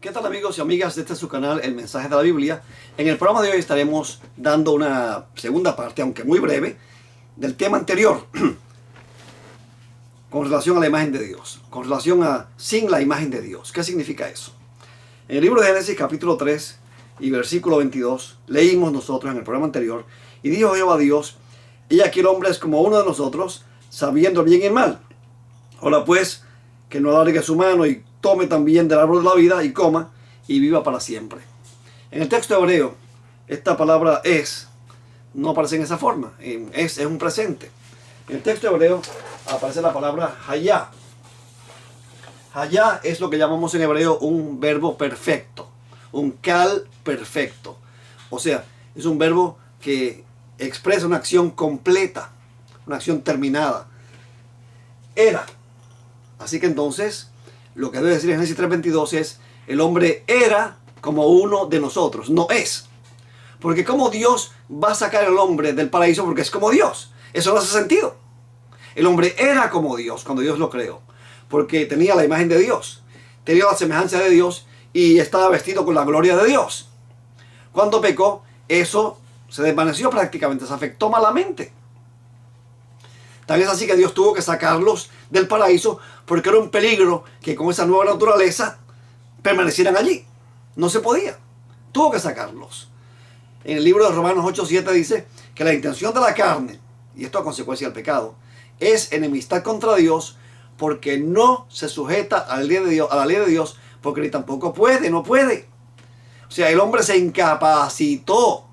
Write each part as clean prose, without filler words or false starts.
¿Qué tal, amigos y amigas de este su canal, El Mensaje de la Biblia? En el programa de hoy estaremos dando una segunda parte, aunque muy breve, del tema anterior con relación a la imagen de Dios, con relación a sin la imagen de Dios. ¿Qué significa eso? En el libro de Génesis capítulo 3 y versículo 22 leímos nosotros en el programa anterior: y dijo Jehová Dios, he aquí el hombre es como uno de nosotros, sabiendo el bien y el mal. Ahora pues, que no alargue su mano y tome también del árbol de la vida y coma y viva para siempre. En el texto hebreo, esta palabra es no aparece en esa forma. Es un presente. En el texto hebreo aparece la palabra hayá. Hayá es lo que llamamos en hebreo un verbo perfecto, un cal perfecto. O sea, es un verbo que expresa una acción completa, una acción terminada. Era. Así que entonces, lo que debe decir en Génesis 3:22 es: el hombre era como uno de nosotros, no es. Porque ¿cómo Dios va a sacar al hombre del paraíso porque es como Dios? Eso no hace sentido. El hombre era como Dios cuando Dios lo creó, porque tenía la imagen de Dios, tenía la semejanza de Dios y estaba vestido con la gloria de Dios. Cuando pecó, eso se desvaneció prácticamente, se afectó malamente. Tal es así que Dios tuvo que sacarlos del paraíso porque era un peligro que con esa nueva naturaleza permanecieran allí. No se podía. Tuvo que sacarlos. En el libro de Romanos 8:7 dice que la intención de la carne, y esto a consecuencia del pecado, es enemistad contra Dios, porque no se sujeta a la ley de Dios, porque ni tampoco puede, no puede. O sea, el hombre se incapacitó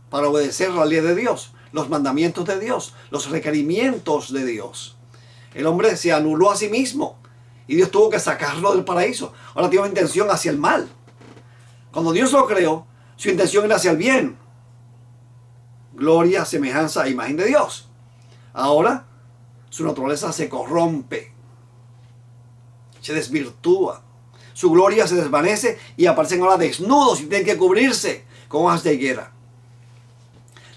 para obedecer la ley de Dios, los mandamientos de Dios, los requerimientos de Dios. El hombre se anuló a sí mismo y Dios tuvo que sacarlo del paraíso. Ahora tiene una intención hacia el mal. Cuando Dios lo creó, su intención era hacia el bien. Gloria, semejanza e imagen de Dios. Ahora su naturaleza se corrompe, se desvirtúa. Su gloria se desvanece y aparecen ahora desnudos y tienen que cubrirse con hojas de higuera.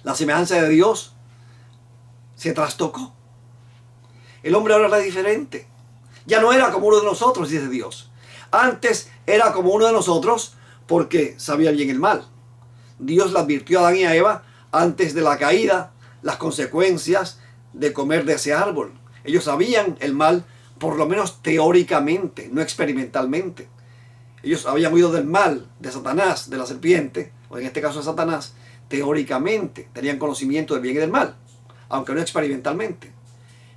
La semejanza de Dios se trastocó. El hombre ahora era diferente. Ya no era como uno de nosotros, dice Dios. Antes era como uno de nosotros porque sabía bien el mal. Dios le advirtió a Adán y a Eva antes de la caída las consecuencias de comer de ese árbol. Ellos sabían el mal, por lo menos teóricamente, no experimentalmente. Ellos habían oído del mal, de Satanás, de la serpiente, o en este caso de Satanás, teóricamente. Tenían conocimiento del bien y del mal, aunque no experimentalmente.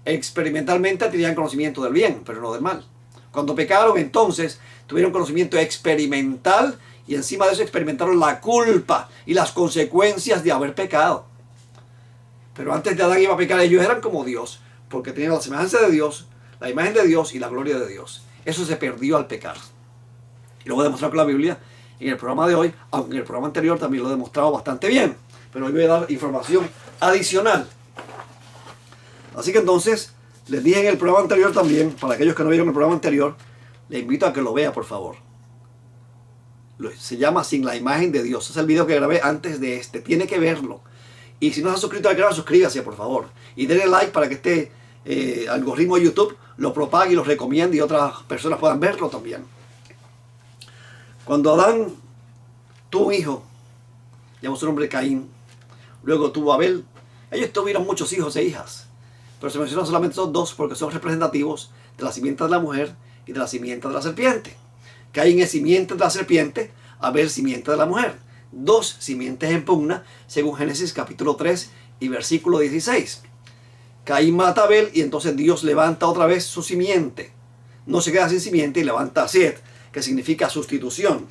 Experimentalmente tenían conocimiento del bien, pero no del mal. Cuando pecaron, entonces, tuvieron conocimiento experimental y encima de eso experimentaron la culpa y las consecuencias de haber pecado. Pero antes de Adán y Eva pecar, ellos eran como Dios, porque tenían la semejanza de Dios, la imagen de Dios y la gloria de Dios. Eso se perdió al pecar. Y lo voy a demostrar con la Biblia en el programa de hoy, aunque en el programa anterior también lo he demostrado bastante bien. Pero hoy voy a dar información adicional. Así que entonces, les dije en el programa anterior también, para aquellos que no vieron el programa anterior, les invito a que lo vea, por favor. Se llama Sin la imagen de Dios. Es el video que grabé antes de este. Tiene que verlo. Y si no se ha suscrito al canal, suscríbase, por favor. Y denle like para que este algoritmo de YouTube lo propague y lo recomiende y otras personas puedan verlo también. Cuando Adán tuvo un hijo, llamó su nombre Caín, luego tuvo Abel, ellos tuvieron muchos hijos e hijas, pero se mencionan solamente esos dos porque son representativos de la simiente de la mujer y de la simiente de la serpiente. Caín es simiente de la serpiente, Abel simiente de la mujer. Dos simientes en pugna, según Génesis capítulo 3 y versículo 16. Caín mata a Abel y entonces Dios levanta otra vez su simiente. No se queda sin simiente y levanta a Set, que significa sustitución.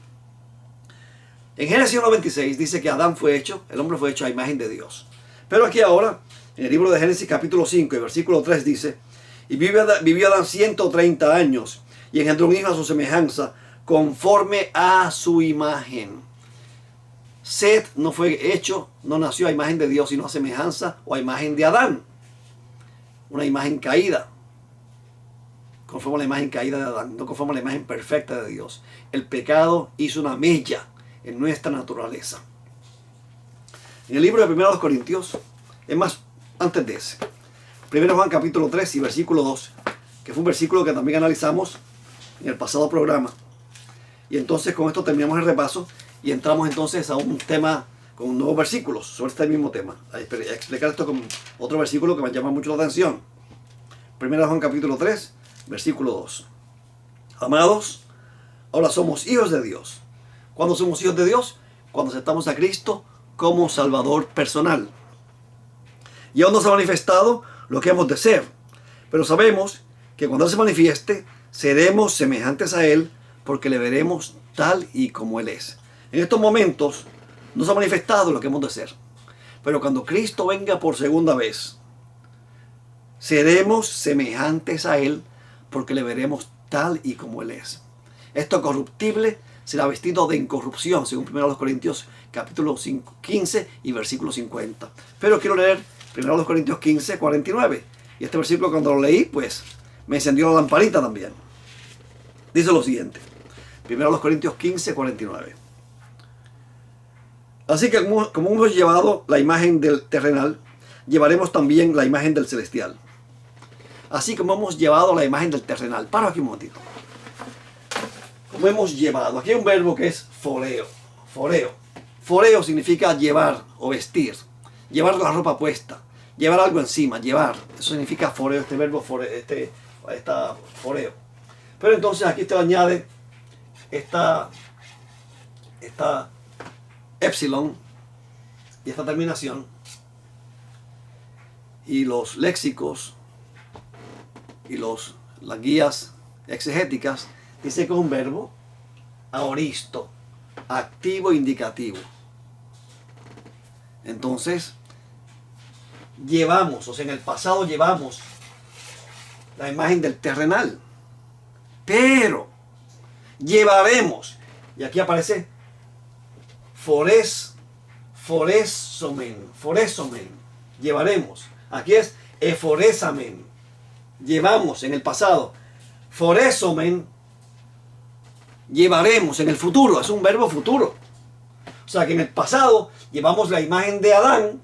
En Génesis 1:26 dice que Adán fue hecho, el hombre fue hecho a imagen de Dios. Pero aquí ahora, en el libro de Génesis capítulo 5 y versículo 3 dice: y vivió Adán 130 años y engendró un hijo a su semejanza, conforme a su imagen. Set no fue hecho, no nació a imagen de Dios, sino a semejanza o a imagen de Adán. Una imagen caída. Conforme a la imagen caída de Adán, no conforme a la imagen perfecta de Dios. El pecado hizo una mella en nuestra naturaleza. En el libro de 1 Corintios, es más, antes de ese, 1 Juan capítulo 3 y versículo 2, que fue un versículo que también analizamos en el pasado programa. Y entonces con esto terminamos el repaso y entramos entonces a un tema con nuevos versículos sobre este mismo tema. A explicar esto con otro versículo que me llama mucho la atención. 1 Juan capítulo 3, versículo 2. Amados, ahora somos hijos de Dios. ¿Cuándo somos hijos de Dios? Cuando aceptamos a Cristo como Salvador personal. Y aún no se ha manifestado lo que hemos de ser. Pero sabemos que cuando Él se manifieste, seremos semejantes a Él, porque le veremos tal y como Él es. En estos momentos no se ha manifestado lo que hemos de ser. Pero cuando Cristo venga por segunda vez, seremos semejantes a Él, porque le veremos tal y como Él es. Esto corruptible será vestido de incorrupción, según 1 Corintios capítulo 15 y versículo 50. Pero quiero leer 1 Corintios 15, 49. Y este versículo cuando lo leí, pues me encendió la lamparita también. Dice lo siguiente. 1 Corintios 15, 49. Así que como hemos llevado la imagen del terrenal, llevaremos también la imagen del celestial. Así como hemos llevado la imagen del terrenal. Paro aquí un momentito. Como hemos llevado. Aquí hay un verbo que es foreo. Foreo. Foreo significa llevar o vestir. Llevar la ropa puesta. Llevar algo encima. Llevar. Eso significa foreo. Este verbo foreo. Foreo. Pero entonces aquí te añade esta epsilon y esta terminación. Y los léxicos y las guías exegéticas dice que es un verbo aoristo, activo indicativo. Entonces, llevamos, o sea, en el pasado llevamos la imagen del terrenal, pero llevaremos, y aquí aparece foresomen, llevaremos. Aquí es eforesamen, llevamos en el pasado. Foresomen, llevaremos en el futuro, es un verbo futuro. O sea que en el pasado llevamos la imagen de Adán,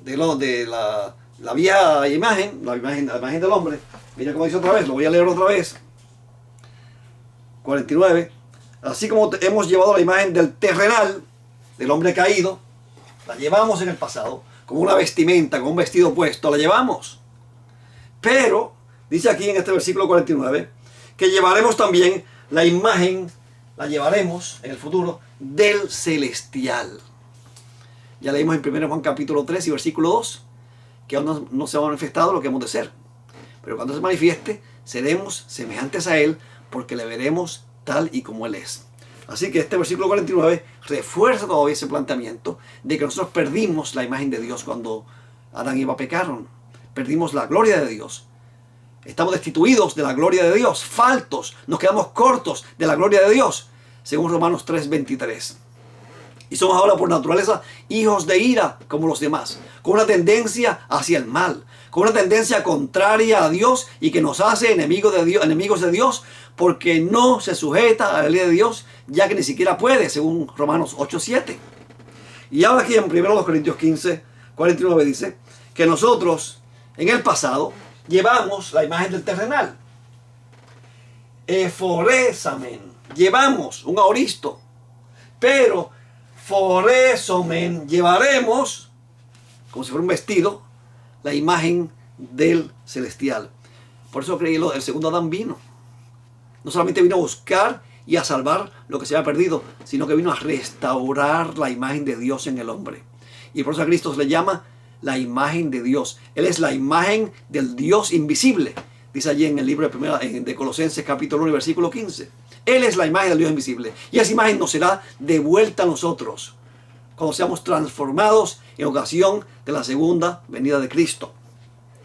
de la vieja imagen, la imagen del hombre. Mira cómo dice otra vez, lo voy a leer otra vez. 49. Así como hemos llevado la imagen del terrenal, del hombre caído, la llevamos en el pasado, como una vestimenta, con un vestido puesto, la llevamos. Pero, dice aquí en este versículo 49, que llevaremos también la imagen, la llevaremos en el futuro, del celestial. Ya leímos en 1 Juan capítulo 3 y versículo 2, que aún no se ha manifestado lo que hemos de ser. Pero cuando se manifieste, seremos semejantes a Él, porque le veremos tal y como Él es. Así que este versículo 49 refuerza todavía ese planteamiento de que nosotros perdimos la imagen de Dios cuando Adán y Eva pecaron. Perdimos la gloria de Dios. Estamos destituidos de la gloria de Dios, faltos, nos quedamos cortos de la gloria de Dios, según Romanos 3:23. Y somos ahora por naturaleza hijos de ira como los demás, con una tendencia hacia el mal, con una tendencia contraria a Dios y que nos hace enemigos de Dios, porque no se sujeta a la ley de Dios, ya que ni siquiera puede, según Romanos 8:7. Y ahora aquí en 1 Corintios 15, 49 dice que nosotros en el pasado llevamos la imagen del terrenal. Eforesamen, llevamos un aoristo, pero foresomen, llevaremos, como si fuera un vestido, la imagen del celestial. Por eso creí el segundo Adán vino. No solamente vino a buscar y a salvar lo que se había perdido, sino que vino a restaurar la imagen de Dios en el hombre. Y por eso a Cristo se le llama la imagen de Dios. Él es la imagen del Dios invisible. Dice allí en el libro de Colosenses capítulo 1 versículo 15. Él es la imagen del Dios invisible. Y esa imagen nos será devuelta a nosotros cuando seamos transformados en ocasión de la segunda venida de Cristo.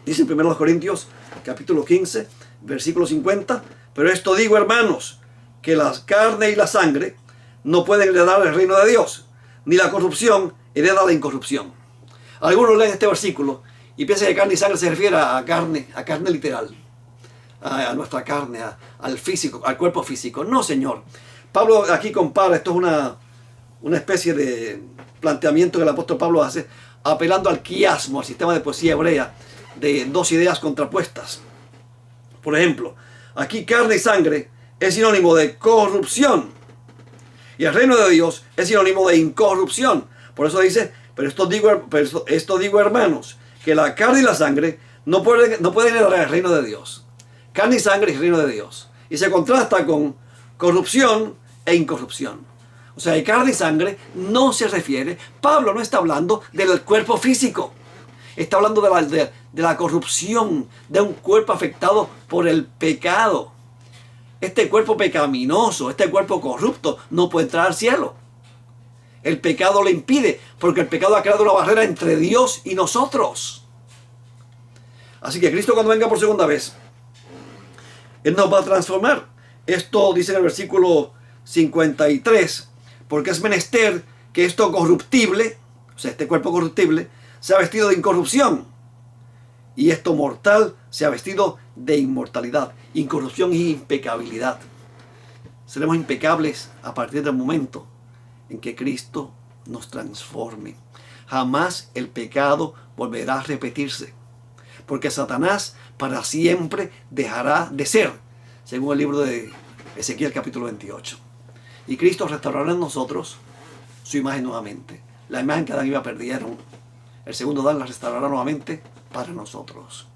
Dice en 1 Corintios capítulo 15 versículo 50. Pero esto digo, hermanos, que la carne y la sangre no pueden heredar el reino de Dios, ni la corrupción hereda la incorrupción. Algunos leen este versículo y piensan que carne y sangre se refiere a carne literal, a nuestra carne, al físico, al cuerpo físico. No, Señor. Pablo aquí compara, esto es una especie de planteamiento que el apóstol Pablo hace, apelando al quiasmo, al sistema de poesía hebrea, de dos ideas contrapuestas. Por ejemplo, aquí carne y sangre es sinónimo de corrupción. Y el reino de Dios es sinónimo de incorrupción. Por eso dice, pero esto digo, hermanos, que la carne y la sangre no pueden heredar el reino de Dios. Carne y sangre y reino de Dios. Y se contrasta con corrupción e incorrupción. O sea, de carne y sangre no se refiere. Pablo no está hablando del cuerpo físico. Está hablando de la corrupción, de un cuerpo afectado por el pecado. Este cuerpo pecaminoso, este cuerpo corrupto, no puede entrar al cielo. El pecado le impide, porque el pecado ha creado una barrera entre Dios y nosotros. Así que Cristo, cuando venga por segunda vez, Él nos va a transformar. Esto dice en el versículo 53, porque es menester que esto corruptible, o sea, este cuerpo corruptible, sea vestido de incorrupción, y esto mortal sea vestido de inmortalidad. Incorrupción y impecabilidad. Seremos impecables a partir del momento en que Cristo nos transforme. Jamás el pecado volverá a repetirse, porque Satanás para siempre dejará de ser, según el libro de Ezequiel capítulo 28. Y Cristo restaurará en nosotros su imagen nuevamente. La imagen que Adán y Eva perdieron, el segundo Adán la restaurará nuevamente para nosotros.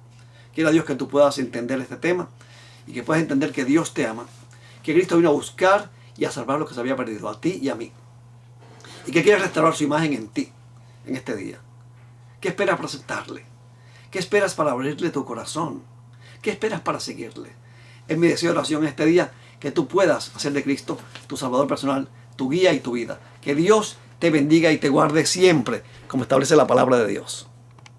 Quiera Dios que tú puedas entender este tema y que puedas entender que Dios te ama, que Cristo vino a buscar y a salvar lo que se había perdido, a ti y a mí, y que quiere restaurar su imagen en ti, en este día. ¿Qué esperas para aceptarle? ¿Qué esperas para abrirle tu corazón? ¿Qué esperas para seguirle? Es mi deseo de oración en este día que tú puedas hacer de Cristo tu Salvador personal, tu guía y tu vida. Que Dios te bendiga y te guarde siempre, como establece la palabra de Dios.